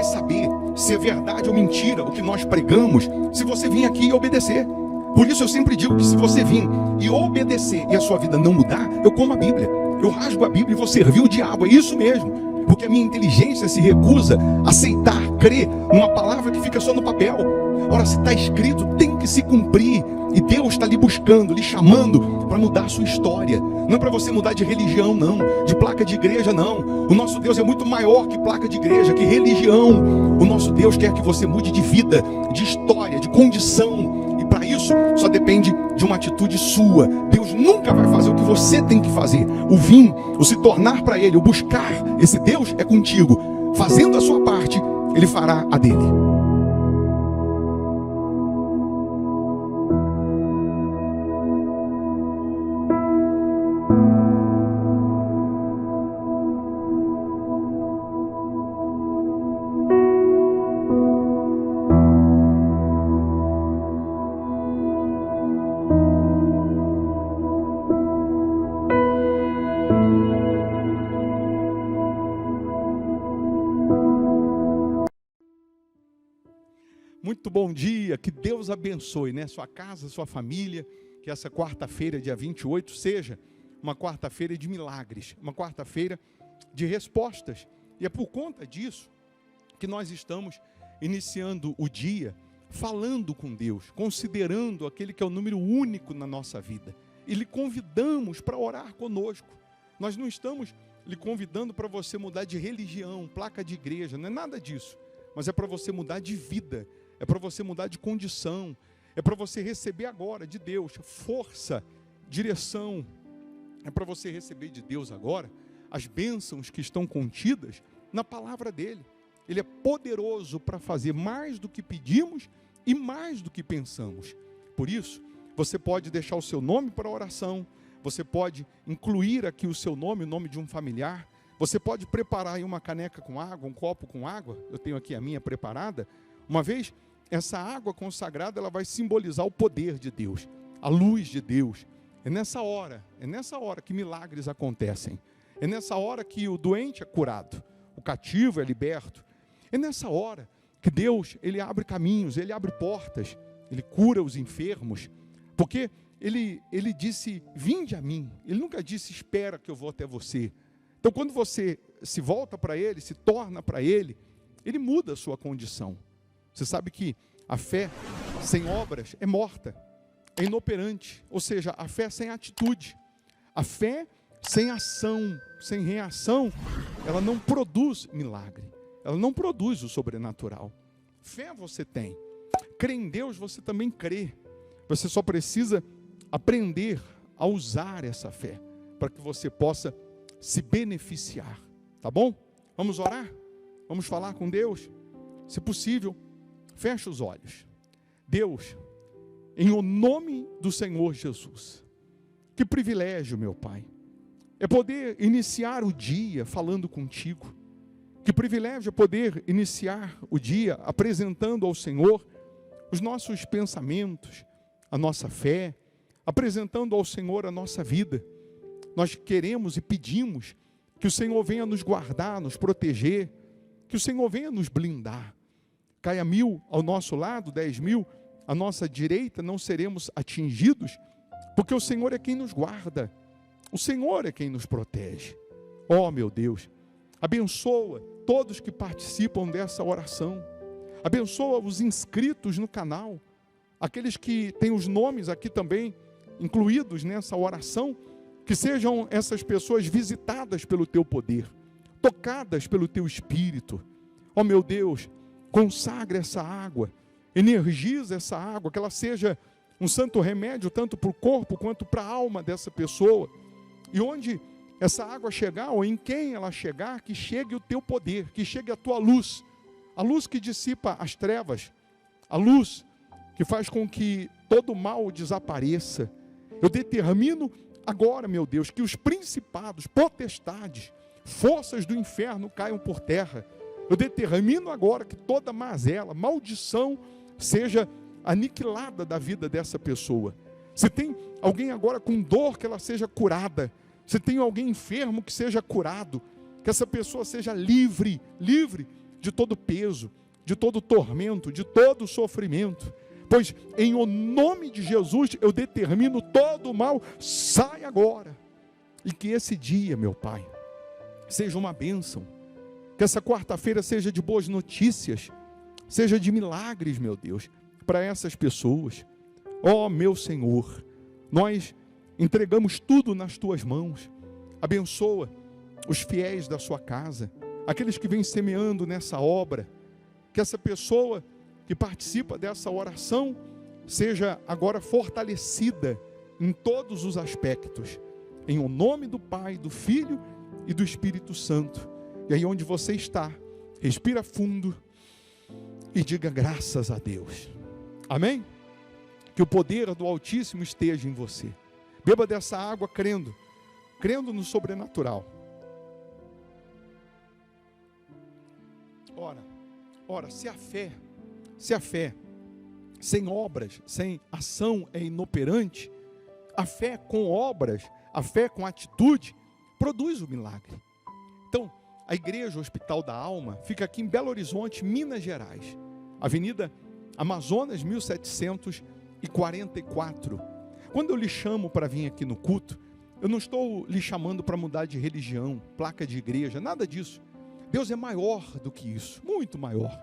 saber se é verdade ou mentira o que nós pregamos, se você vir aqui e obedecer. Por isso eu sempre digo que se você vir e obedecer e a sua vida não mudar, eu como a Bíblia, eu rasgo a Bíblia e vou servir o diabo, é isso mesmo. Porque a minha inteligência se recusa a aceitar, crer numa palavra que fica só no papel. Ora, se está escrito, tem que se cumprir. E Deus está lhe buscando, lhe chamando para mudar a sua história. Não é para você mudar de religião, não. De placa de igreja, não. O nosso Deus é muito maior que placa de igreja, que religião. O nosso Deus quer que você mude de vida, de história, de condição. E para isso, só depende de uma atitude sua. Deus nunca vai fazer o que você tem que fazer. O vir, o se tornar para Ele, o buscar esse Deus é contigo. Fazendo a sua parte, Ele fará a dele. Muito bom dia, que Deus abençoe, né? Sua casa, sua família, que essa quarta-feira, dia 28, seja uma quarta-feira de milagres, uma quarta-feira de respostas. E é por conta disso que nós estamos iniciando o dia falando com Deus, considerando aquele que é o número único na nossa vida. E lhe convidamos para orar conosco. Nós não estamos lhe convidando para você mudar de religião, placa de igreja, não é nada disso. Mas é para você mudar de vida. É para você mudar de condição, é para você receber agora de Deus força, direção, é para você receber de Deus agora as bênçãos que estão contidas na palavra dele. Ele é poderoso para fazer mais do que pedimos e mais do que pensamos. Por isso, você pode deixar o seu nome para a oração, você pode incluir aqui o seu nome, o nome de um familiar, você pode preparar aí uma caneca com água, um copo com água, eu tenho aqui a minha preparada. Uma vez, essa água consagrada, ela vai simbolizar o poder de Deus, a luz de Deus. É nessa hora que milagres acontecem. É nessa hora que o doente é curado, o cativo é liberto. É nessa hora que Deus, Ele abre caminhos, Ele abre portas, Ele cura os enfermos. Porque Ele disse, vinde a mim. Ele nunca disse, espera que eu vou até você. Então, quando você se volta para Ele, se torna para Ele, Ele muda a sua condição. Você sabe que a fé sem obras é morta, é inoperante. Ou seja, a fé sem atitude, a fé sem ação, sem reação, ela não produz milagre, ela não produz o sobrenatural. Fé você tem, crer em Deus você também crê. Você só precisa aprender a usar essa fé, para que você possa se beneficiar, tá bom? Vamos orar? Vamos falar com Deus? Se possível, feche os olhos. Deus, em o nome do Senhor Jesus, que privilégio, meu Pai, é poder iniciar o dia falando contigo. Que privilégio é poder iniciar o dia apresentando ao Senhor os nossos pensamentos, a nossa fé, apresentando ao Senhor a nossa vida. Nós queremos e pedimos que o Senhor venha nos guardar, nos proteger, que o Senhor venha nos blindar. Caia 1000 ao nosso lado, 10.000 à nossa direita, não seremos atingidos, porque o Senhor é quem nos guarda, o Senhor é quem nos protege. Oh, meu Deus, abençoa todos que participam dessa oração, abençoa os inscritos no canal, aqueles que têm os nomes aqui também incluídos nessa oração, que sejam essas pessoas visitadas pelo teu poder, tocadas pelo teu Espírito. Oh, meu Deus, consagra essa água, energiza essa água, que ela seja um santo remédio, tanto para o corpo quanto para a alma dessa pessoa. E onde essa água chegar, ou em quem ela chegar, que chegue o teu poder, que chegue a tua luz, a luz que dissipa as trevas, a luz que faz com que todo o mal desapareça. Eu determino agora, meu Deus, que os principados, potestades, forças do inferno caiam por terra. Eu determino agora que toda mazela, maldição, seja aniquilada da vida dessa pessoa. Se tem alguém agora com dor, que ela seja curada. Se tem alguém enfermo, que seja curado. Que essa pessoa seja livre de todo peso, de todo tormento, de todo sofrimento. Pois em o nome de Jesus eu determino todo o mal, sai agora. E que esse dia, meu Pai, seja uma bênção. Que essa quarta-feira seja de boas notícias, seja de milagres, meu Deus, para essas pessoas. Ó meu Senhor, nós entregamos tudo nas Tuas mãos. Abençoa os fiéis da Sua casa, aqueles que vêm semeando nessa obra. Que essa pessoa que participa dessa oração seja agora fortalecida em todos os aspectos. Em o nome do Pai, do Filho e do Espírito Santo. E aí onde você está, respira fundo e diga graças a Deus. Amém? Que o poder do Altíssimo esteja em você. Beba dessa água crendo no sobrenatural. Ora, se a fé sem obras, sem ação é inoperante, a fé com obras, a fé com atitude, produz o milagre. Então, a Igreja Hospital da Alma fica aqui em Belo Horizonte, Minas Gerais, Avenida Amazonas 1744. Quando eu lhe chamo para vir aqui no culto, eu não estou lhe chamando para mudar de religião, placa de igreja, nada disso. Deus é maior do que isso, muito maior.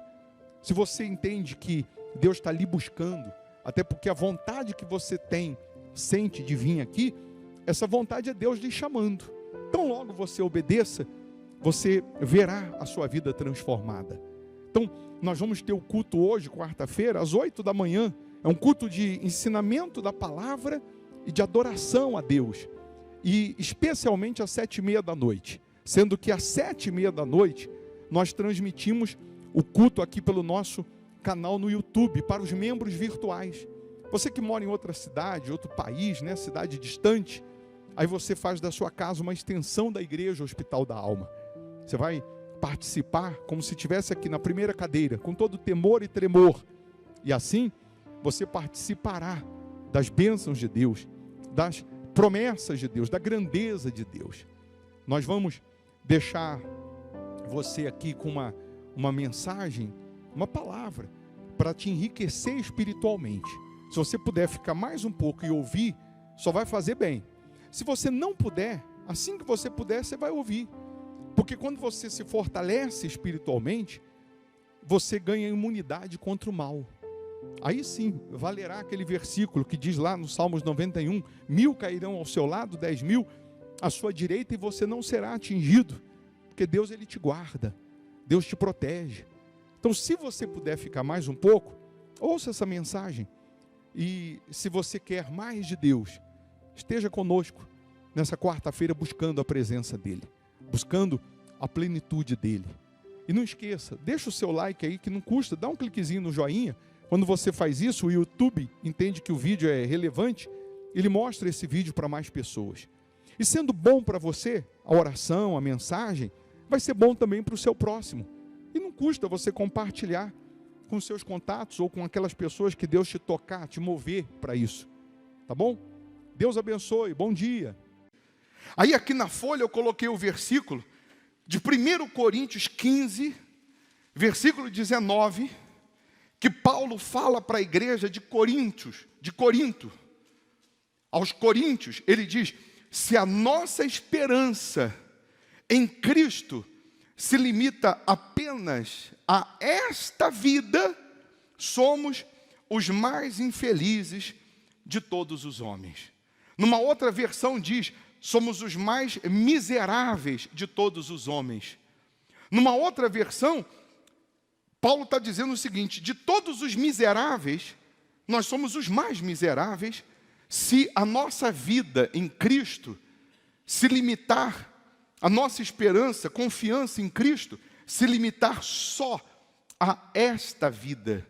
Se você entende que Deus está lhe buscando, até porque a vontade que você sente de vir aqui, essa vontade é Deus lhe chamando. Então logo você obedeça, você verá a sua vida transformada. Então nós vamos ter o culto hoje, quarta-feira, às 8 da manhã. É um culto de ensinamento da palavra e de adoração a Deus. E especialmente às 7h30 da noite. Sendo que às 7h30 da noite, nós transmitimos o culto aqui pelo nosso canal no YouTube, para os membros virtuais. Você que mora em outra cidade, outro país, né, cidade distante, aí você faz da sua casa uma extensão da Igreja Hospital da Alma. Você vai participar como se estivesse aqui na primeira cadeira, com todo temor e tremor. E assim, você participará das bênçãos de Deus, das promessas de Deus, da grandeza de Deus. Nós vamos deixar você aqui com uma mensagem, uma palavra, para te enriquecer espiritualmente. Se você puder ficar mais um pouco e ouvir, só vai fazer bem. Se você não puder, assim que você puder, você vai ouvir. Porque quando você se fortalece espiritualmente, você ganha imunidade contra o mal. Aí sim, valerá aquele versículo que diz lá no Salmos 91, 1000 cairão ao seu lado, 10.000 à sua direita, e você não será atingido, porque Deus ele te guarda, Deus te protege. Então se você puder ficar mais um pouco, ouça essa mensagem, e se você quer mais de Deus, esteja conosco nessa quarta-feira buscando a presença dEle, buscando a plenitude dEle. E não esqueça, deixa o seu like aí que não custa, dá um cliquezinho no joinha. Quando você faz isso, o YouTube entende que o vídeo é relevante, ele mostra esse vídeo para mais pessoas. E sendo bom para você, a oração, a mensagem, vai ser bom também para o seu próximo. E não custa você compartilhar com seus contatos ou com aquelas pessoas que Deus te tocar, te mover para isso. Tá bom? Deus abençoe, bom dia. Aí aqui na folha eu coloquei o versículo de 1 Coríntios 15, versículo 19, que Paulo fala para a igreja de Corinto. Aos coríntios, ele diz: se a nossa esperança em Cristo se limita apenas a esta vida, somos os mais infelizes de todos os homens. Numa outra versão diz: somos os mais miseráveis de todos os homens. Numa outra versão, Paulo está dizendo o seguinte: de todos os miseráveis, nós somos os mais miseráveis, se a nossa vida em Cristo se limitar, a nossa esperança, confiança em Cristo, se limitar só a esta vida.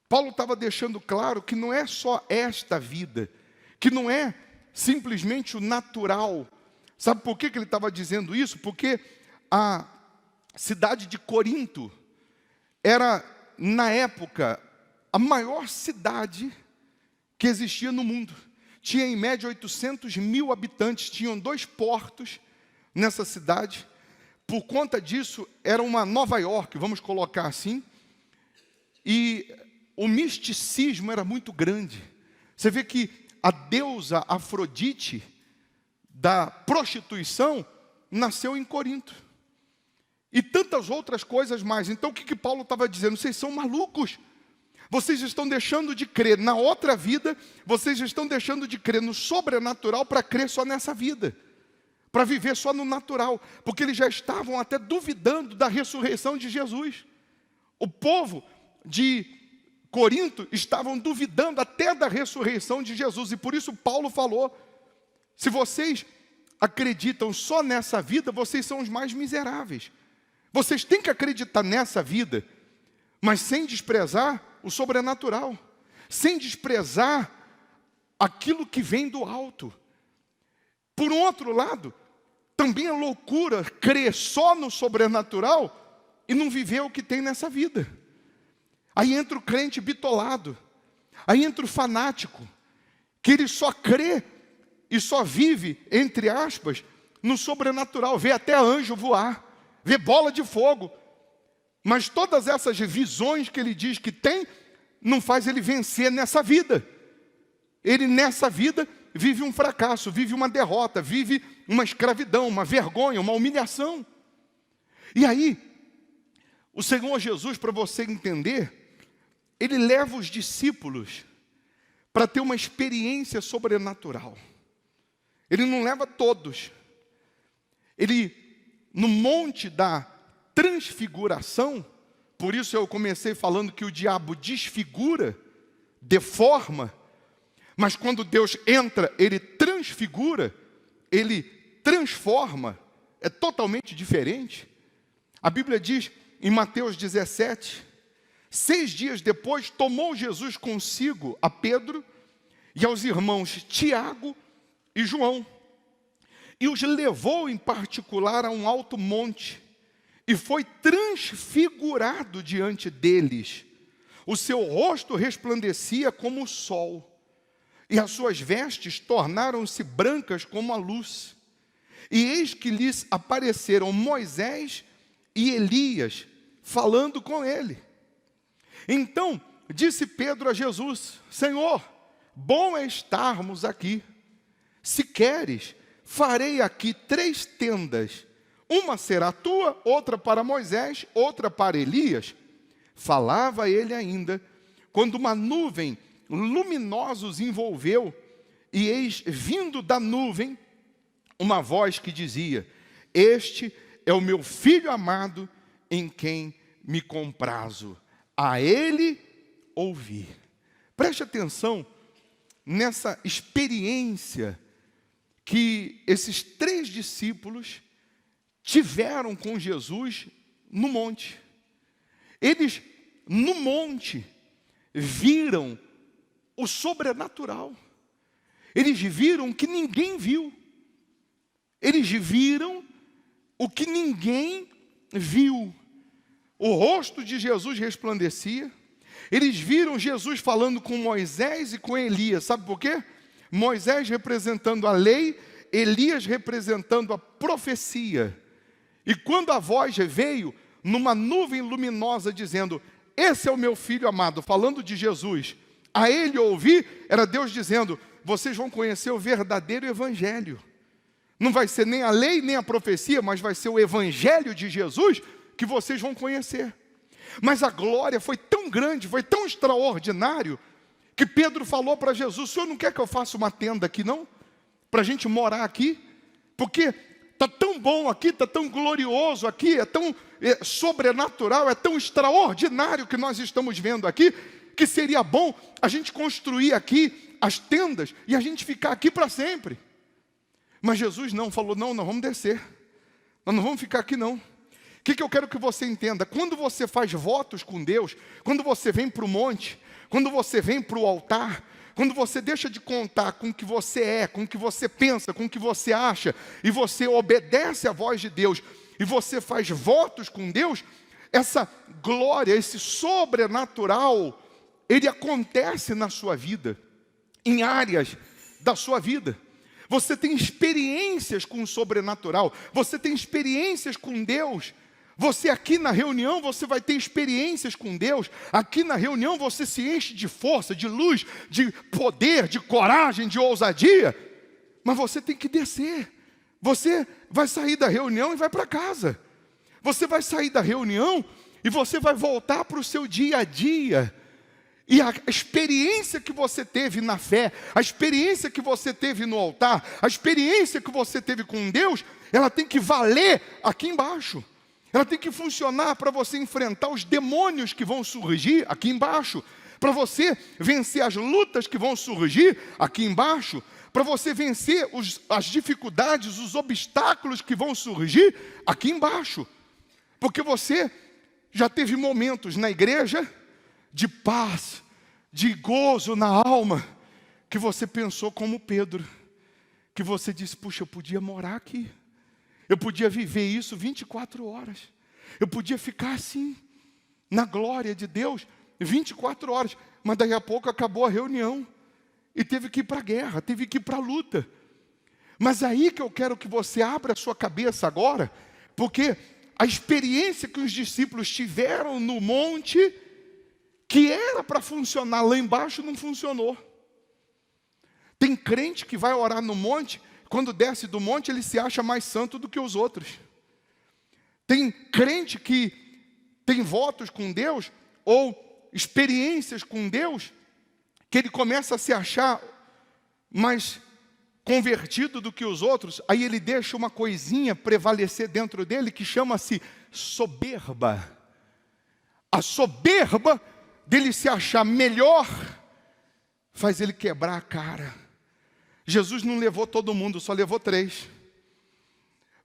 Paulo estava deixando claro que não é só esta vida, que não é simplesmente o natural. Sabe por que ele estava dizendo isso? Porque a cidade de Corinto era, na época, a maior cidade que existia no mundo. Tinha em média 800.000 habitantes, tinham 2 portos nessa cidade. por conta disso, era uma Nova York, vamos colocar assim, e o misticismo era muito grande. Você vê que a deusa Afrodite, da prostituição, nasceu em Corinto. E tantas outras coisas mais. Então o que Paulo estava dizendo? Vocês são malucos. Vocês estão deixando de crer na outra vida, vocês estão deixando de crer no sobrenatural para crer só nessa vida, para viver só no natural, porque eles já estavam até duvidando da ressurreição de Jesus. O povo de Corinto estavam duvidando até da ressurreição de Jesus, e por isso Paulo falou: se vocês acreditam só nessa vida, vocês são os mais miseráveis. Vocês têm que acreditar nessa vida, mas sem desprezar o sobrenatural, sem desprezar aquilo que vem do alto. Por um outro lado, também é loucura crer só no sobrenatural e não viver o que tem nessa vida. Aí entra o crente bitolado, aí entra o fanático, que ele só crê e só vive, entre aspas, no sobrenatural, vê até anjo voar, vê bola de fogo, mas todas essas visões que ele diz que tem, não faz ele vencer nessa vida. Ele nessa vida vive um fracasso, vive uma derrota, vive uma escravidão, uma vergonha, uma humilhação. E aí, o Senhor Jesus, para você entender, ele leva os discípulos para ter uma experiência sobrenatural. Ele não leva todos. Ele, no monte da transfiguração, por isso eu comecei falando que o diabo desfigura, deforma, mas quando Deus entra, ele transfigura, ele transforma, é totalmente diferente. A Bíblia diz em Mateus 17, 6 dias depois, tomou Jesus consigo a Pedro e aos irmãos Tiago e João, e os levou em particular a um alto monte, e foi transfigurado diante deles. O seu rosto resplandecia como o sol, e as suas vestes tornaram-se brancas como a luz. E eis que lhes apareceram Moisés e Elias, falando com ele. Então disse Pedro a Jesus: Senhor, bom é estarmos aqui. Se queres, farei aqui 3 tendas. Uma será tua, outra para Moisés, outra para Elias. Falava ele ainda, quando uma nuvem luminosa os envolveu, e eis, vindo da nuvem, uma voz que dizia: Este é o meu filho amado, em quem me comprazo. A ele ouvi. Preste atenção nessa experiência que esses 3 discípulos tiveram com Jesus no monte. Eles, no monte, viram o sobrenatural. Eles viram o que ninguém viu. Eles viram o que ninguém viu. O rosto de Jesus resplandecia. Eles viram Jesus falando com Moisés e com Elias. Sabe por quê? Moisés representando a lei, Elias representando a profecia. E quando a voz veio numa nuvem luminosa dizendo: esse é o meu filho amado, falando de Jesus, a ele ouvir, era Deus dizendo: vocês vão conhecer o verdadeiro evangelho. Não vai ser nem a lei nem a profecia, mas vai ser o evangelho de Jesus que vocês vão conhecer. Mas a glória foi tão grande, foi tão extraordinário, que Pedro falou para Jesus: o senhor não quer que eu faça uma tenda aqui não? Para a gente morar aqui? Porque está tão bom aqui, está tão glorioso aqui, é tão sobrenatural, é tão extraordinário que nós estamos vendo aqui, que seria bom a gente construir aqui as tendas e a gente ficar aqui para sempre. Mas Jesus não, falou: não, nós vamos descer, nós não vamos ficar aqui não. O que eu quero que você entenda? Quando você faz votos com Deus, quando você vem para o monte, quando você vem para o altar, quando você deixa de contar com o que você é, com o que você pensa, com o que você acha, e você obedece à voz de Deus, e você faz votos com Deus, essa glória, esse sobrenatural, ele acontece na sua vida, em áreas da sua vida. Você tem experiências com o sobrenatural. Você tem experiências com Deus. Você aqui na reunião, você vai ter experiências com Deus. Aqui na reunião você se enche de força, de luz, de poder, de coragem, de ousadia. Mas você tem que descer. Você vai sair da reunião e vai para casa. Você vai sair da reunião e você vai voltar para o seu dia a dia. E a experiência que você teve na fé, a experiência que você teve no altar, a experiência que você teve com Deus, ela tem que valer aqui embaixo. Ela tem que funcionar para você enfrentar os demônios que vão surgir aqui embaixo. Para você vencer as lutas que vão surgir aqui embaixo. Para você vencer as dificuldades, os obstáculos que vão surgir aqui embaixo. Porque você já teve momentos na igreja de paz, de gozo na alma, que você pensou como Pedro, que você disse, puxa, eu podia morar aqui, eu podia viver isso 24 horas, eu podia ficar assim, na glória de Deus, 24 horas, mas daqui a pouco acabou a reunião, e teve que ir para a guerra, teve que ir para a luta. Mas aí que eu quero que você abra a sua cabeça agora, porque a experiência que os discípulos tiveram no monte, que era para funcionar lá embaixo, não funcionou. Tem crente que vai orar no monte, quando desce do monte ele se acha mais santo do que os outros. Tem crente que tem votos com Deus, ou experiências com Deus, que ele começa a se achar mais convertido do que os outros, aí ele deixa uma coisinha prevalecer dentro dele, que chama-se soberba. A soberba dele se achar melhor, faz ele quebrar a cara. Jesus não levou todo mundo, só levou 3.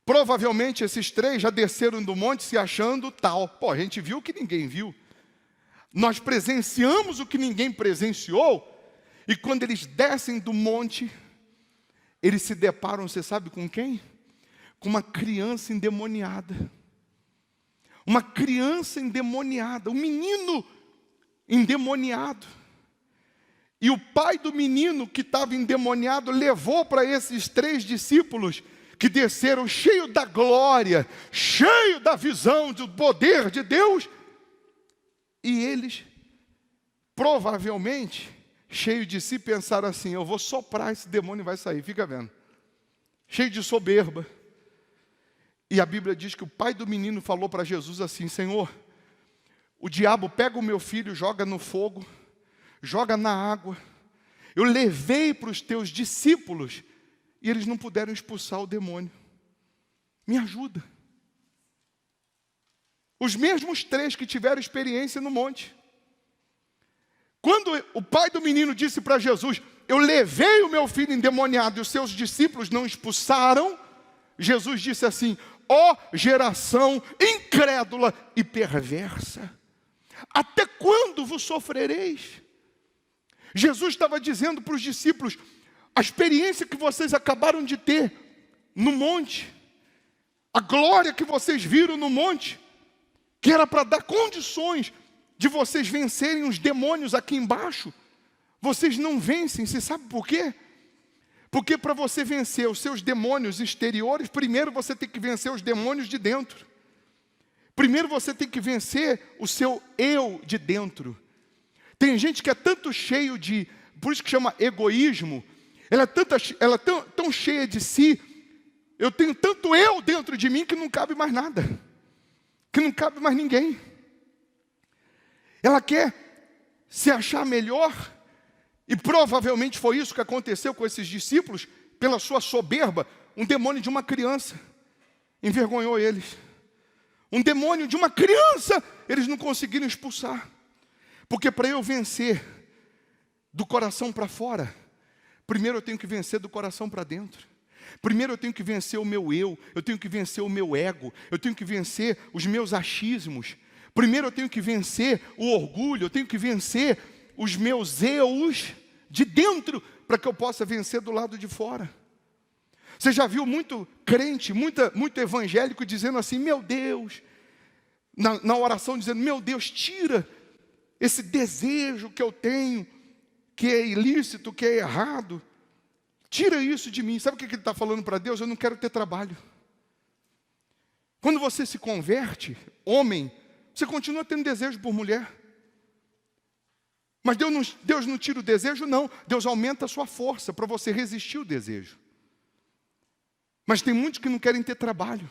Provavelmente esses 3 já desceram do monte se achando tal. Pô, a gente viu o que ninguém viu. Nós presenciamos o que ninguém presenciou. E quando eles descem do monte, eles se deparam, você sabe com quem? Com uma criança endemoniada. Uma criança endemoniada, um menino endemoniado. E o pai do menino que estava endemoniado levou para esses 3 discípulos que desceram cheio da glória, cheio da visão do poder de Deus. E eles, provavelmente, cheio de si, pensaram assim, eu vou soprar esse demônio e vai sair, fica vendo. Cheio de soberba. E a Bíblia diz que o pai do menino falou para Jesus assim, Senhor, o diabo pega o meu filho, joga no fogo, joga na água. Eu levei para os teus discípulos e eles não puderam expulsar o demônio. Me ajuda. Os mesmos 3 que tiveram experiência no monte. Quando o pai do menino disse para Jesus, eu levei o meu filho endemoniado e os seus discípulos não expulsaram, Jesus disse assim, ó geração incrédula e perversa, até quando vos sofrereis? Jesus estava dizendo para os discípulos, a experiência que vocês acabaram de ter no monte, a glória que vocês viram no monte, que era para dar condições de vocês vencerem os demônios aqui embaixo, vocês não vencem, você sabe por quê? Porque para você vencer os seus demônios exteriores, primeiro você tem que vencer os demônios de dentro. Primeiro você tem que vencer o seu eu de dentro. Tem gente que é tanto cheio de, por isso que chama egoísmo, ela é tão cheia de si, eu tenho tanto eu dentro de mim que não cabe mais nada, que não cabe mais ninguém. Ela quer se achar melhor, e provavelmente foi isso que aconteceu com esses discípulos, pela sua soberba, um demônio de uma criança envergonhou eles. Um demônio de uma criança, eles não conseguiram expulsar. Porque para eu vencer do coração para fora, primeiro eu tenho que vencer do coração para dentro. Primeiro eu tenho que vencer o meu eu tenho que vencer o meu ego, eu tenho que vencer os meus achismos. Primeiro eu tenho que vencer o orgulho, eu tenho que vencer os meus eus de dentro, para que eu possa vencer do lado de fora. Você já viu muito crente, muito evangélico dizendo assim, meu Deus, na oração dizendo, meu Deus, tira esse desejo que eu tenho, que é ilícito, que é errado, Tira isso de mim. Sabe o que ele está falando para Deus? Eu não quero ter trabalho. Quando você se converte, homem, você continua tendo desejo por mulher. Mas Deus não tira o desejo, não. Deus aumenta a sua força para você resistir ao desejo. Mas tem muitos que não querem ter trabalho.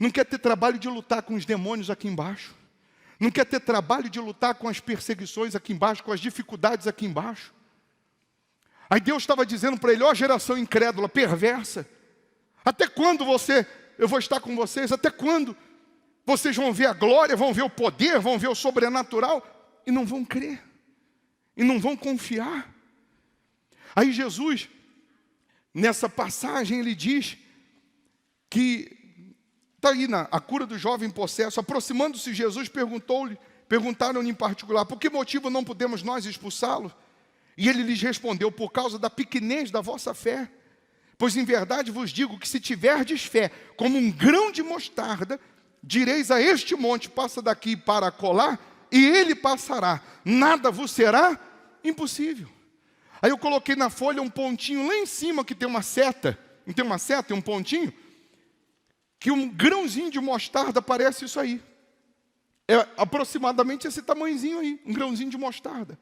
Não quer ter trabalho de lutar com os demônios aqui embaixo. Não quer ter trabalho de lutar com as perseguições aqui embaixo, com as dificuldades aqui embaixo. Aí Deus estava dizendo para ele, ó geração incrédula, perversa, até quando eu vou estar com vocês? Até quando vocês vão ver a glória, vão ver o poder, vão ver o sobrenatural e não vão crer, e não vão confiar? Aí Jesus, nessa passagem, ele diz que está aí a cura do jovem possesso. Aproximando-se Jesus, perguntaram-lhe em particular, por que motivo não podemos nós expulsá-lo? E ele lhes respondeu, por causa da pequenez da vossa fé. Pois em verdade vos digo que se tiverdes fé, como um grão de mostarda, direis a este monte, passa daqui para colar, e ele passará. Nada vos será impossível. Aí eu coloquei na folha um pontinho lá em cima, que tem uma seta. Não tem uma seta, tem um pontinho? Que um grãozinho de mostarda parece isso aí. É aproximadamente esse tamanhozinho aí, um grãozinho de mostarda.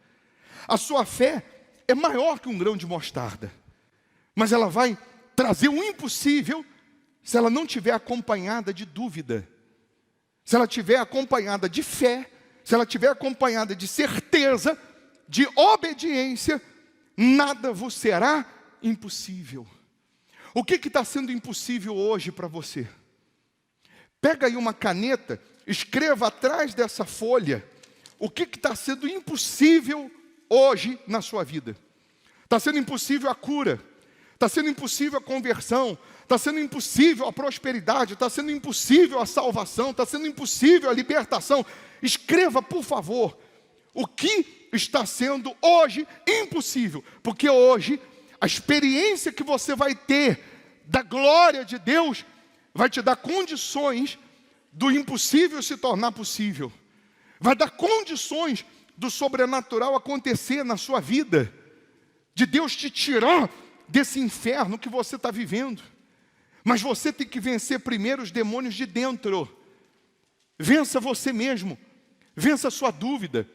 A sua fé é maior que um grão de mostarda. Mas ela vai trazer o impossível se ela não estiver acompanhada de dúvida. Se ela estiver acompanhada de fé, se ela estiver acompanhada de certeza, de obediência, nada vos será impossível. O que está sendo impossível hoje para você? Pega aí uma caneta, escreva atrás dessa folha o que está sendo impossível hoje na sua vida. Está sendo impossível a cura, está sendo impossível a conversão, está sendo impossível a prosperidade, está sendo impossível a salvação, está sendo impossível a libertação. Escreva, por favor, o que está sendo hoje impossível, porque hoje a experiência que você vai ter da glória de Deus vai te dar condições do impossível se tornar possível. Vai dar condições do sobrenatural acontecer na sua vida, de Deus te tirar desse inferno que você está vivendo. Mas você tem que vencer primeiro os demônios de dentro. Vença você mesmo, vença a sua dúvida,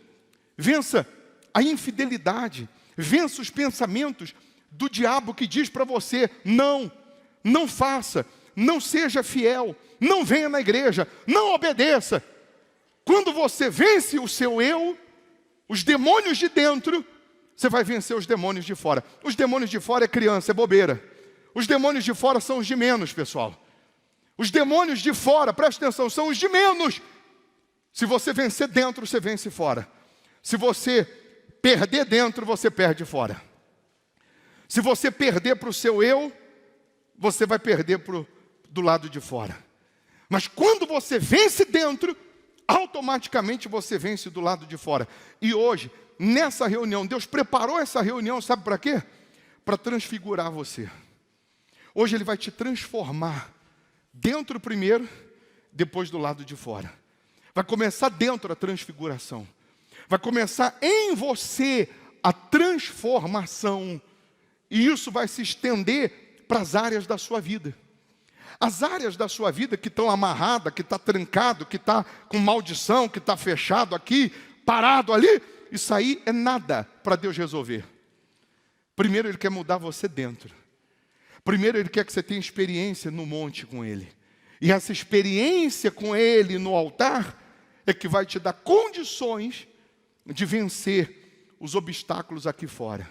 vença a infidelidade, vença os pensamentos do diabo que diz para você, não faça, não seja fiel, não venha na igreja, não obedeça. Quando você vence o seu eu, os demônios de dentro, você vai vencer os demônios de fora. Os demônios de fora é criança, é bobeira. Os demônios de fora são os de menos, pessoal. Os demônios de fora, presta atenção, são os de menos. Se você vencer dentro, você vence fora. Se você perder dentro, você perde fora. Se você perder para o seu eu, você vai perder do lado de fora. Mas quando você vence dentro, automaticamente você vence do lado de fora. E hoje, nessa reunião, Deus preparou essa reunião, sabe para quê? Para transfigurar você. Hoje Ele vai te transformar dentro primeiro, depois do lado de fora. Vai começar dentro a transfiguração. Vai começar em você a transformação. E isso vai se estender para as áreas da sua vida. As áreas da sua vida que estão amarradas, que está trancado, que está com maldição, que está fechado aqui, parado ali, isso aí é nada para Deus resolver. Primeiro Ele quer mudar você dentro. Primeiro Ele quer que você tenha experiência no monte com Ele. E essa experiência com Ele no altar é que vai te dar condições de vencer os obstáculos aqui fora.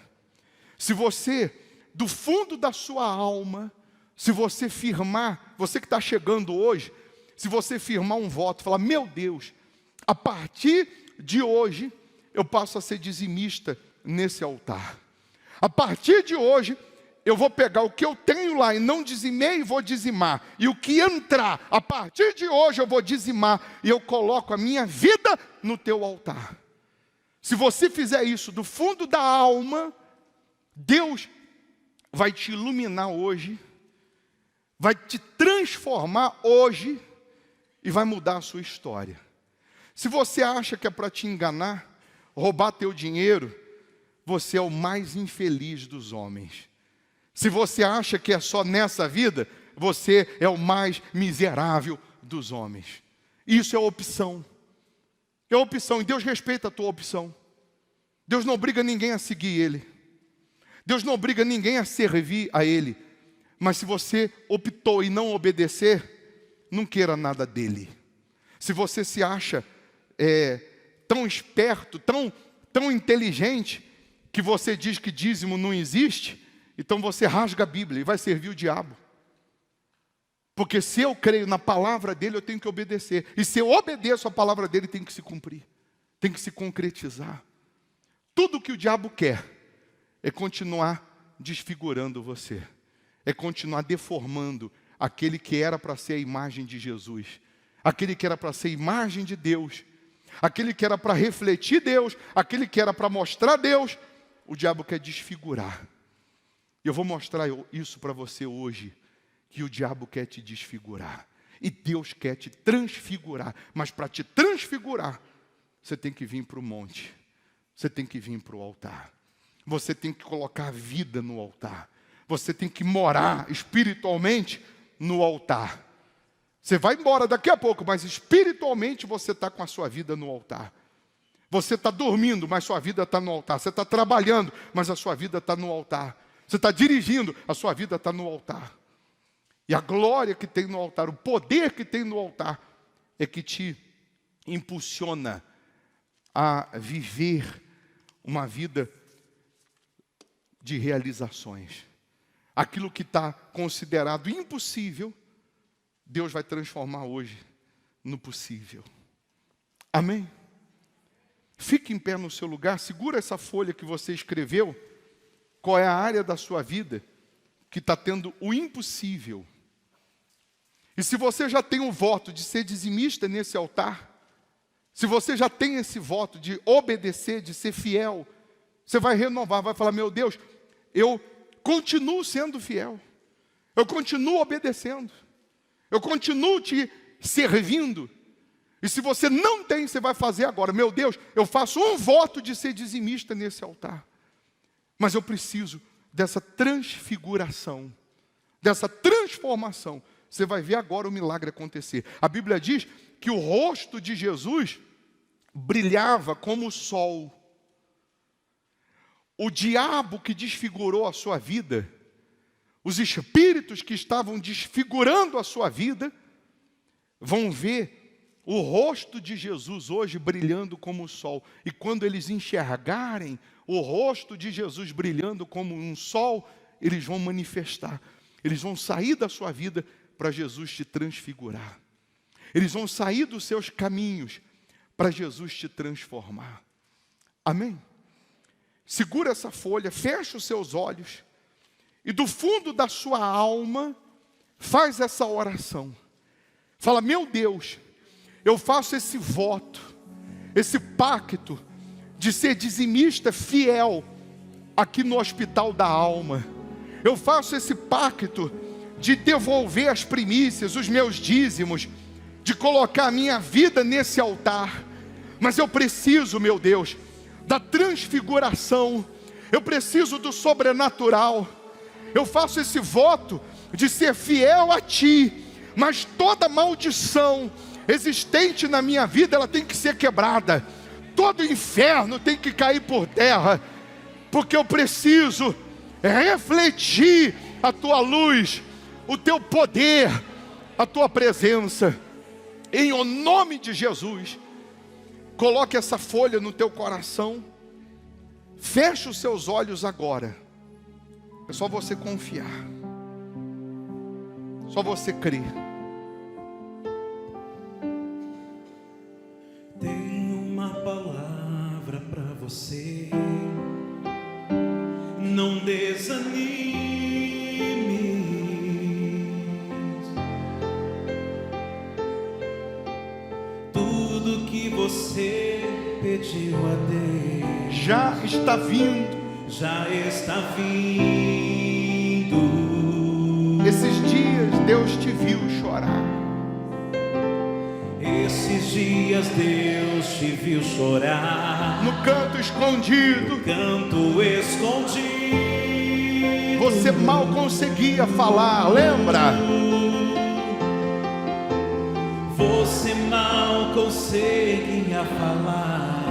Se você, do fundo da sua alma, se você firmar, você que está chegando hoje, se você firmar um voto, falar, meu Deus, a partir de hoje, eu passo a ser dizimista nesse altar. A partir de hoje, eu vou pegar o que eu tenho lá e não dizimei e vou dizimar. E o que entrar, a partir de hoje eu vou dizimar e eu coloco a minha vida no teu altar. Se você fizer isso do fundo da alma, Deus vai te iluminar hoje, vai te transformar hoje e vai mudar a sua história. Se você acha que é para te enganar, roubar teu dinheiro, você é o mais infeliz dos homens. Se você acha que é só nessa vida, você é o mais miserável dos homens. Isso é opção. É opção, e Deus respeita a tua opção. Deus não obriga ninguém a seguir Ele. Deus não obriga ninguém a servir a Ele. Mas se você optou em não obedecer, não queira nada dEle. Se você se acha tão esperto, tão inteligente, que você diz que dízimo não existe, então você rasga a Bíblia e vai servir o diabo. Porque se eu creio na palavra dele, eu tenho que obedecer. E se eu obedeço a palavra dele, tem que se cumprir. Tem que se concretizar. Tudo que o diabo quer é continuar desfigurando você. É continuar deformando aquele que era para ser a imagem de Jesus. Aquele que era para ser a imagem de Deus. Aquele que era para refletir Deus. Aquele que era para mostrar Deus. O diabo quer desfigurar. E eu vou mostrar isso para você hoje. Que o diabo quer te desfigurar. E Deus quer te transfigurar. Mas para te transfigurar, você tem que vir para o monte. Você tem que vir para o altar. Você tem que colocar a vida no altar. Você tem que morar espiritualmente no altar. Você vai embora daqui a pouco, mas espiritualmente você está com a sua vida no altar. Você está dormindo, mas sua vida está no altar. Você está trabalhando, mas a sua vida está no altar. Você está dirigindo, a sua vida está no altar. E a glória que tem no altar, o poder que tem no altar, é que te impulsiona a viver uma vida de realizações. Aquilo que está considerado impossível, Deus vai transformar hoje no possível. Amém? Fique em pé no seu lugar, segura essa folha que você escreveu. Qual é a área da sua vida que está tendo o impossível? E se você já tem um voto de ser dizimista nesse altar, se você já tem esse voto de obedecer, de ser fiel, você vai renovar, vai falar, meu Deus, eu continuo sendo fiel, eu continuo obedecendo, eu continuo te servindo. E se você não tem, você vai fazer agora, meu Deus, eu faço um voto de ser dizimista nesse altar. Mas eu preciso dessa transfiguração, dessa transformação. Você vai ver agora o milagre acontecer. A Bíblia diz que o rosto de Jesus brilhava como o sol. O diabo que desfigurou a sua vida, os espíritos que estavam desfigurando a sua vida, vão ver o rosto de Jesus hoje brilhando como o sol. E quando eles enxergarem o rosto de Jesus brilhando como um sol, eles vão manifestar. Eles vão sair da sua vida para Jesus te transfigurar. Eles vão sair dos seus caminhos para Jesus te transformar. Amém? Segura essa folha, fecha os seus olhos e do fundo da sua alma faz essa oração. Fala, meu Deus, eu faço esse voto, esse pacto de ser dizimista fiel aqui no Hospital da Alma. Eu faço esse pacto de devolver as primícias, os meus dízimos, de colocar a minha vida nesse altar. Mas eu preciso, meu Deus, da transfiguração. Eu preciso do sobrenatural. Eu faço esse voto de ser fiel a Ti. Mas toda maldição existente na minha vida, ela tem que ser quebrada. Todo inferno tem que cair por terra. Porque eu preciso refletir a Tua luz, o Teu poder, a Tua presença. Em o nome de Jesus, coloque essa folha no teu coração. Feche os seus olhos agora. É só você confiar. Só você crer. Tenho uma palavra para você. Não desanime. Tudo que você pediu a Deus Já está vindo. já está vindo. Esses dias Deus te viu chorar. Esses dias Deus te viu chorar No canto escondido, no canto escondido. você mal conseguia falar, lembra? Você mal conseguia falar,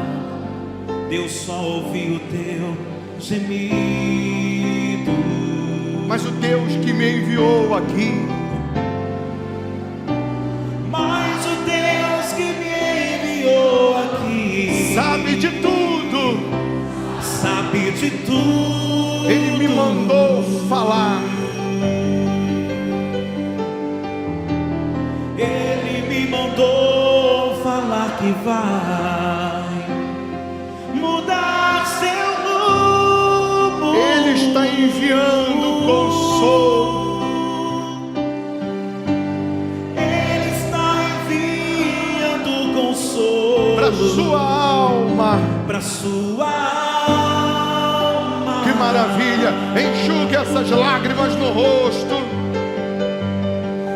Deus só ouviu o teu gemido. Mas o Deus que me enviou aqui, mas o Deus que me enviou aqui sabe de tudo, sabe de tudo. Ele me mandou falar. Ele me mandou falar que vai mudar seu rumo. Ele está enviando consolo. Ele está enviando consolo Para sua alma. para sua alma. Que maravilha! Enxugue essas lágrimas no rosto.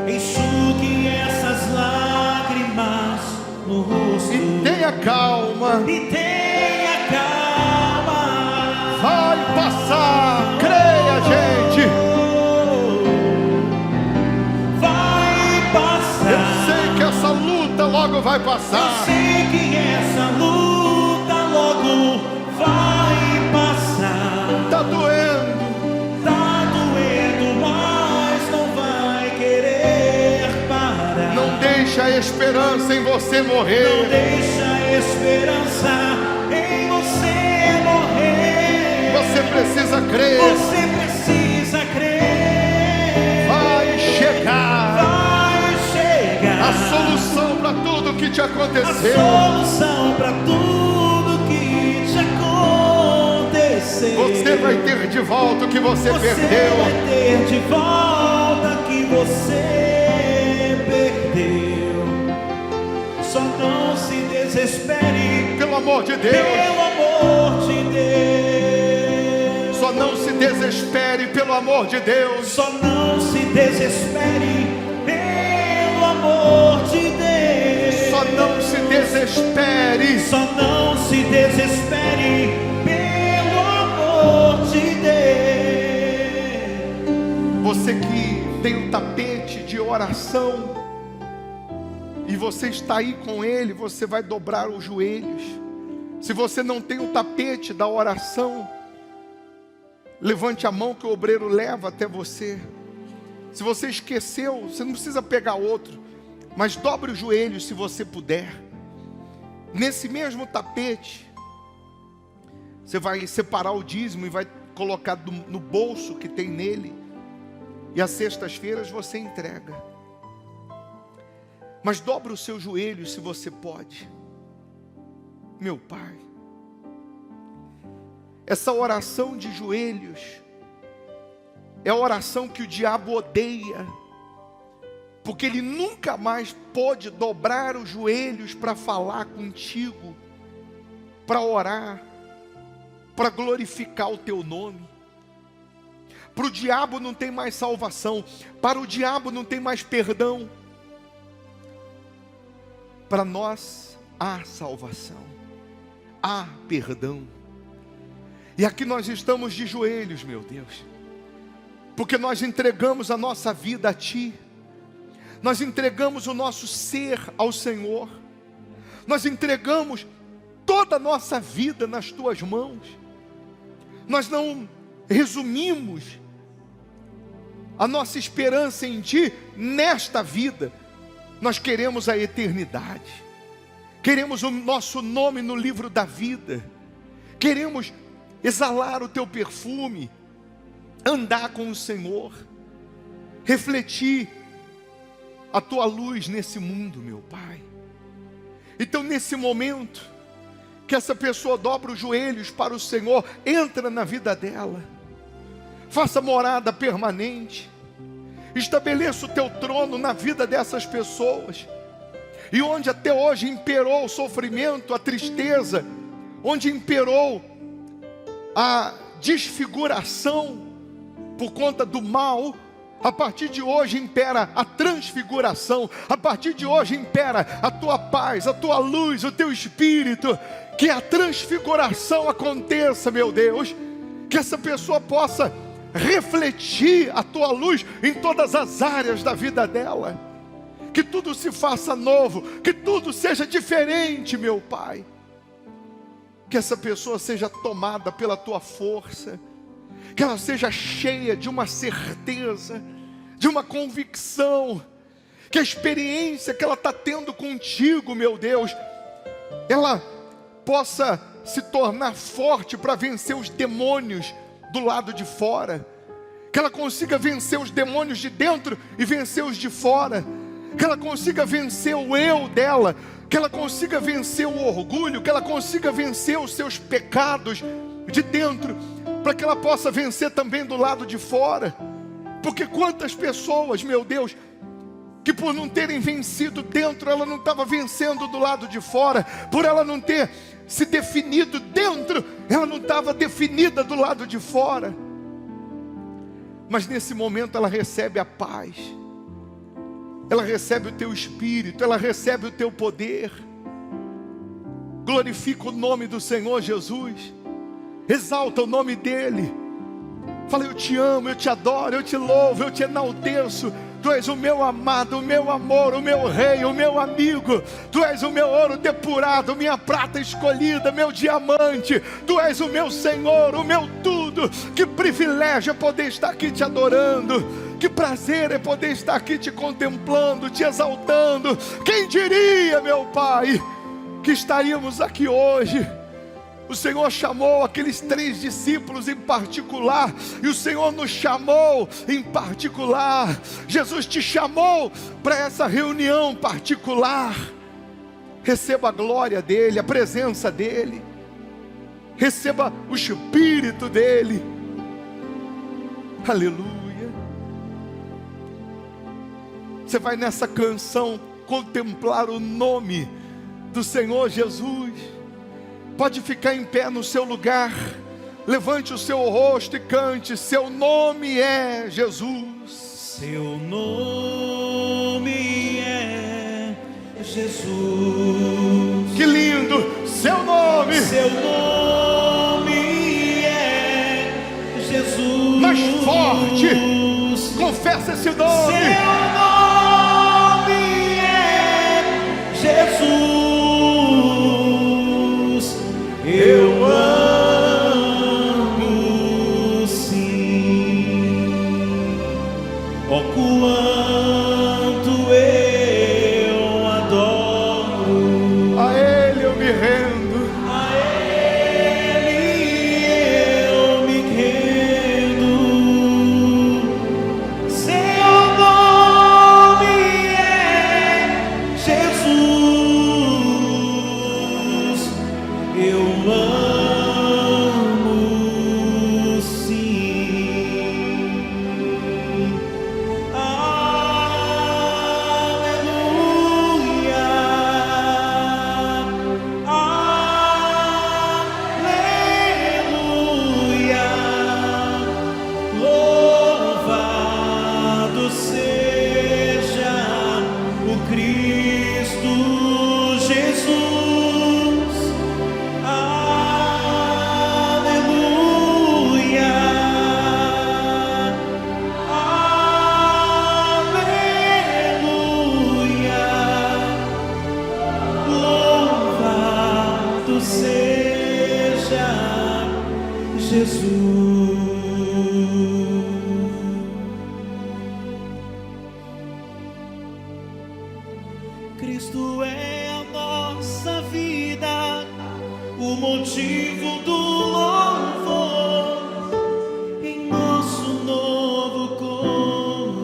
Enxugue essas lágrimas no rosto E tenha calma. e tenha calma. Vai passar. Creia, gente. Vai Eu passar. sei que essa luta logo vai Eu passar. sei que essa luta logo vai passar. Tá doendo. Tá doendo, mas não vai querer parar. Não deixa a esperança em você Não morrer. deixa a esperança em você morrer. Você precisa crer. Você precisa crer. Vai chegar Vai chegar a solução para tudo que te a aconteceu. solução para tudo que te aconteceu. Você vai ter de volta o que você perdeu. Vai ter de volta que você perdeu. Só não se desespere, Pelo amor de Deus. pelo amor de Deus. Só não se desespere, pelo amor de Deus. Só não se desespere, pelo amor de Deus. Só não se desespere. Só não se desespere, pelo amor de Deus. Você que tem um tapete de oração e você está aí com ele, você vai dobrar os joelhos. Se você não tem o tapete da oração, levante a mão que o obreiro leva até você. Se você esqueceu, você não precisa pegar outro, mas dobre os joelhos se você puder. Nesse mesmo tapete, você vai separar o dízimo e vai colocar no bolso que tem nele. E às sextas-feiras você entrega. Mas dobra os seus joelhos se você pode. Meu Pai, essa oração de joelhos é a oração que o diabo odeia, porque ele nunca mais pode dobrar os joelhos para falar contigo, para orar, para glorificar o teu nome. Para o diabo não tem mais salvação, para o diabo não tem mais perdão. Para nós há salvação, há perdão. E aqui nós estamos de joelhos, meu Deus, porque nós entregamos a nossa vida a Ti, nós entregamos o nosso ser ao Senhor, nós entregamos toda a nossa vida nas Tuas mãos. Nós não resumimos a nossa esperança em Ti nesta vida, nós queremos a eternidade, queremos o nosso nome no livro da vida, queremos exalar o Teu perfume, andar com o Senhor, refletir a Tua luz nesse mundo, meu Pai. Então nesse momento, que essa pessoa dobra os joelhos para o Senhor, entra na vida dela, faça morada permanente, estabeleça o Teu trono na vida dessas pessoas, e onde até hoje imperou o sofrimento, a tristeza, onde imperou a desfiguração por conta do mal, a partir de hoje impera a transfiguração, a partir de hoje impera a Tua paz, a Tua luz, o Teu Espírito, que a transfiguração aconteça, meu Deus, que essa pessoa possa refletir a tua luz em todas as áreas da vida dela. Que tudo se faça novo, que tudo seja diferente, meu Pai. Que essa pessoa seja tomada pela tua força, que ela seja cheia de uma certeza, de uma convicção, que a experiência que ela está tendo contigo, meu Deus, ela possa se tornar forte para vencer os demônios do lado de fora, que ela consiga vencer os demônios de dentro e vencer os de fora, que ela consiga vencer o eu dela, que ela consiga vencer o orgulho, que ela consiga vencer os seus pecados de dentro, para que ela possa vencer também do lado de fora. Porque quantas pessoas, meu Deus, que por não terem vencido dentro, ela não estava vencendo do lado de fora, por ela não ter se definido dentro, ela não estava definida do lado de fora. Mas nesse momento ela recebe a paz, ela recebe o teu Espírito, ela recebe o teu poder. Glorifica o nome do Senhor Jesus, exalta o nome dEle. Fala: eu te amo, eu te adoro, eu te louvo, eu te enalteço. Tu és o meu amado, o meu amor, o meu rei, o meu amigo. Tu és o meu ouro depurado, minha prata escolhida, meu diamante. Tu és o meu Senhor, o meu tudo. Que privilégio é poder estar aqui te adorando. Que prazer é poder estar aqui te contemplando, te exaltando. Quem diria, meu Pai, que estaríamos aqui hoje? O Senhor chamou aqueles 3 discípulos em particular, e o Senhor nos chamou em particular. Jesus te chamou para essa reunião particular. Receba a glória dEle, a presença dEle, receba o Espírito dEle. Aleluia. Você vai nessa canção contemplar o nome do Senhor Jesus. Pode ficar em pé no seu lugar, levante o seu rosto e cante: seu nome é Jesus. Seu nome é Jesus. Que lindo, seu nome. Seu nome é Jesus. Mais forte, confessa esse nome. Seu nome é Jesus. Eu amo sim, oh quanto eu adoro. A Ele eu me rendo, A Ele eu me rendo. Seu nome é Jesus. Eu amo sim. Aleluia. Aleluia. Louvado seja o Cristo Jesus. Aleluia, aleluia, louvado seja Jesus. Cristo é a nossa vida, o motivo do louvor em nosso novo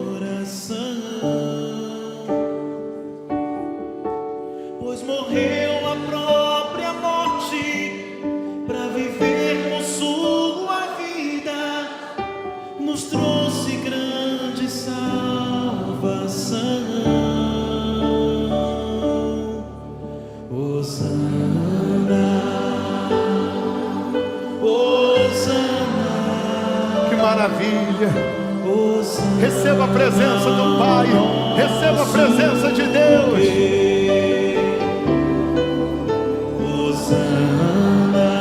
coração, pois morreu a própria morte para vivermos sua vida, nos trouxe grande salvação. que maravilha. Receba a presença do Pai, receba a presença de Deus. Hosana,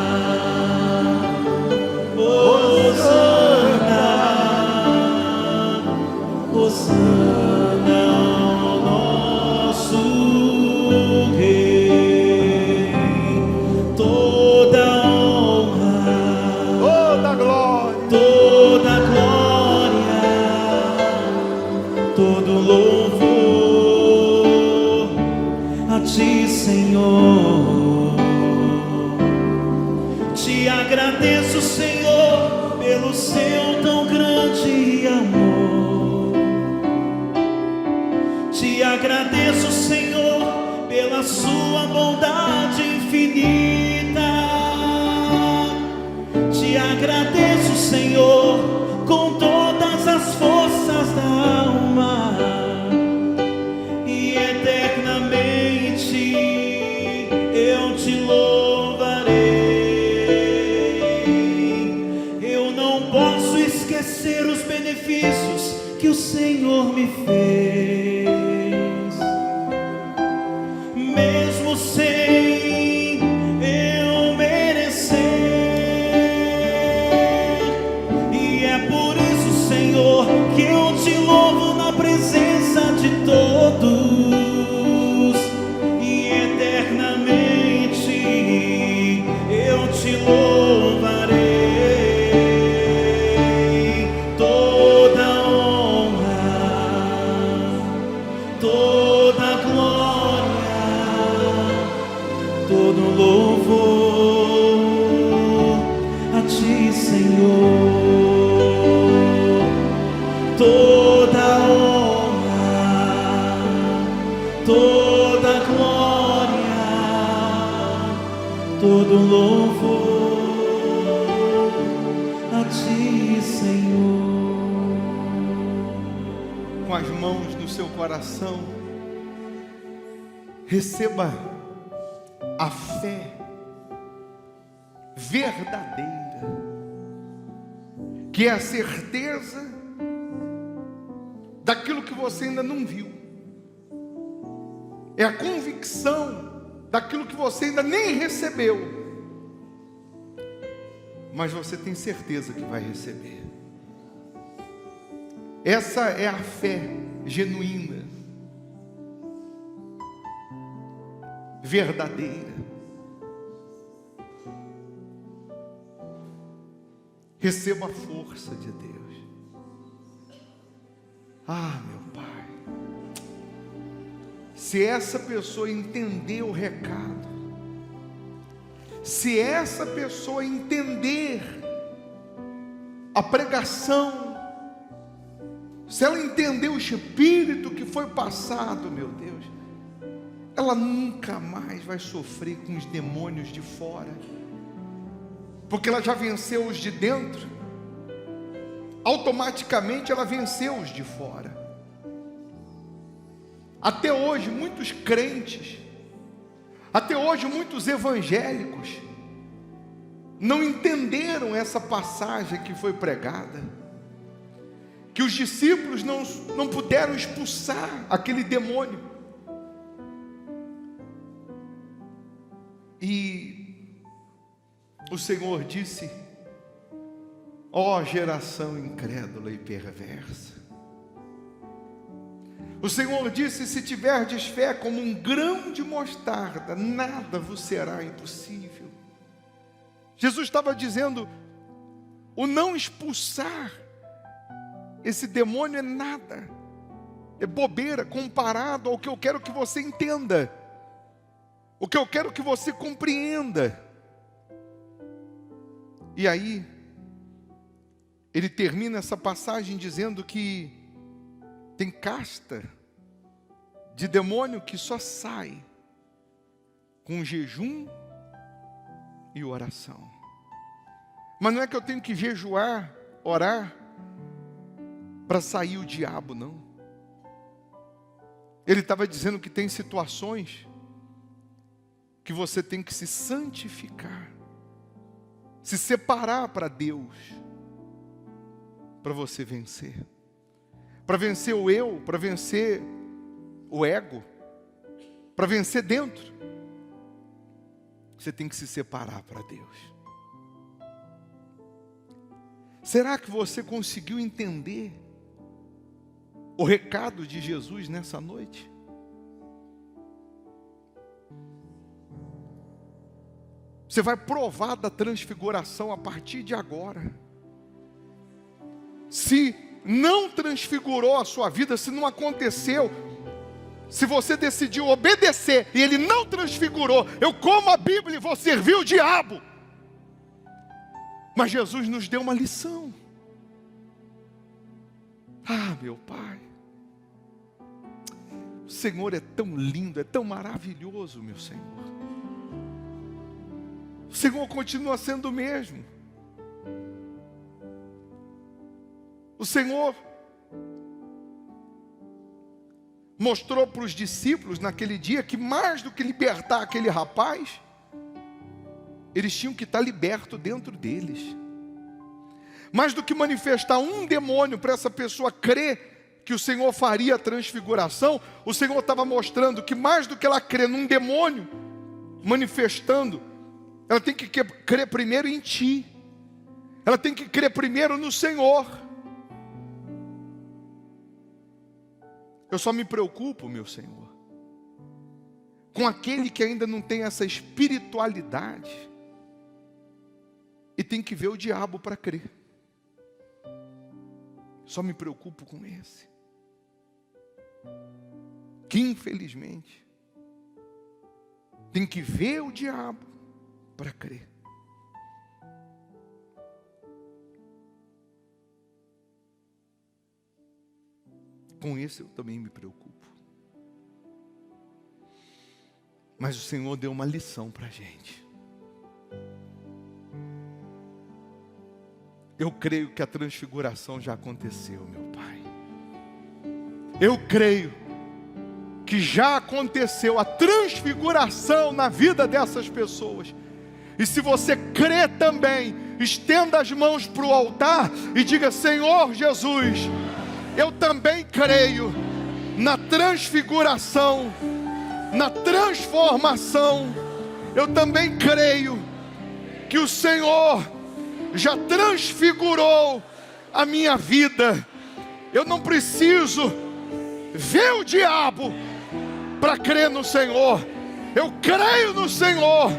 Senhor. Te agradeço, Senhor, pelo seu tão grande amor. Te agradeço, Senhor, pela sua bondade infinita. Te agradeço, Senhor, com todas as forças da alma, e eternamente eu te louvarei. Eu não posso esquecer os benefícios que o Senhor me fez, mesmo sem eu merecer. E é por isso, Senhor, que eu te louvo na presença de todos, e eternamente eu te louvarei. Toda honra, toda glória, todo louvor a ti, Senhor. Toda honra, toda glória, todo louvor a ti, Senhor. Com as mãos no seu coração, receba a fé verdadeira, que é a certeza daquilo que você ainda não viu, é a convicção daquilo que você ainda nem recebeu, mas você tem certeza que vai receber. Essa é a fé genuína, verdadeira. Receba a força de Deus. Ah, meu Pai, se essa pessoa entender o recado, se essa pessoa entender a pregação, se ela entender o espírito que foi passado, meu Deus, ela nunca mais vai sofrer com os demônios de fora, porque ela já venceu os de dentro. Automaticamente ela venceu os de fora. Até hoje muitos crentes, até hoje muitos evangélicos não entenderam essa passagem que foi pregada, que os discípulos não puderam expulsar aquele demônio. E o Senhor disse: ó geração incrédula e perversa. O Senhor disse: se tiverdes fé como um grão de mostarda, nada vos será impossível. Jesus estava dizendo: o não expulsar esse demônio é nada, é bobeira comparado ao que eu quero que você entenda, o que eu quero que você compreenda. E aí ele termina essa passagem dizendo que tem casta de demônio que só sai com jejum e oração. Mas não é que eu tenho que jejuar, orar para sair o diabo, não. Ele estava dizendo que tem situações que você tem que se santificar, se separar para Deus, para você vencer. Para vencer o eu, para vencer o ego, para vencer dentro, você tem que se separar para Deus. Será que você conseguiu entender o recado de Jesus nessa noite? Você vai provar da transfiguração a partir de agora. Se não transfigurou a sua vida, se não aconteceu, Se você decidiu obedecer e ele não transfigurou, eu como a Bíblia e vou servir o diabo. Mas Jesus nos deu uma lição. Ah, meu Pai, o Senhor é tão lindo, é tão maravilhoso, meu Senhor. O Senhor continua sendo o mesmo. O Senhor mostrou para os discípulos naquele dia que mais do que libertar aquele rapaz, eles tinham que estar libertos dentro deles. Mais do que manifestar um demônio para essa pessoa crer que o Senhor faria a transfiguração, o Senhor estava mostrando que mais do que ela crer num demônio manifestando, ela tem que crer primeiro em ti. Ela tem que crer primeiro no Senhor. Eu só me preocupo, meu Senhor, com aquele que ainda não tem essa espiritualidade e tem que ver o diabo para crer. Só me preocupo com esse, que infelizmente tem que ver o diabo para crer. Com esse eu também me preocupo. Mas o Senhor deu uma lição para a gente. Eu creio que a transfiguração já aconteceu, meu Pai. Eu creio que já aconteceu a transfiguração na vida dessas pessoas. E se você crê também, estenda as mãos para o altar e diga: Senhor Jesus, eu também creio na transfiguração, na transformação. Eu também creio que o Senhor já transfigurou a minha vida. Eu não preciso ver o diabo para crer no Senhor. Eu creio no Senhor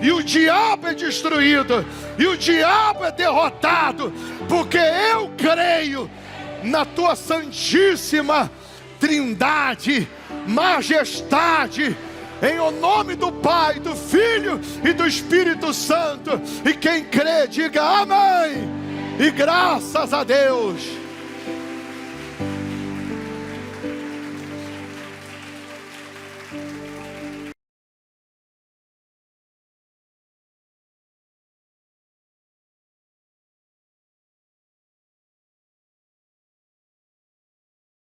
e o diabo é destruído, e o diabo é derrotado, porque eu creio na tua santíssima Trindade, majestade, em o nome do Pai, do Filho e do Espírito Santo. E quem crê, diga amém, e graças a Deus.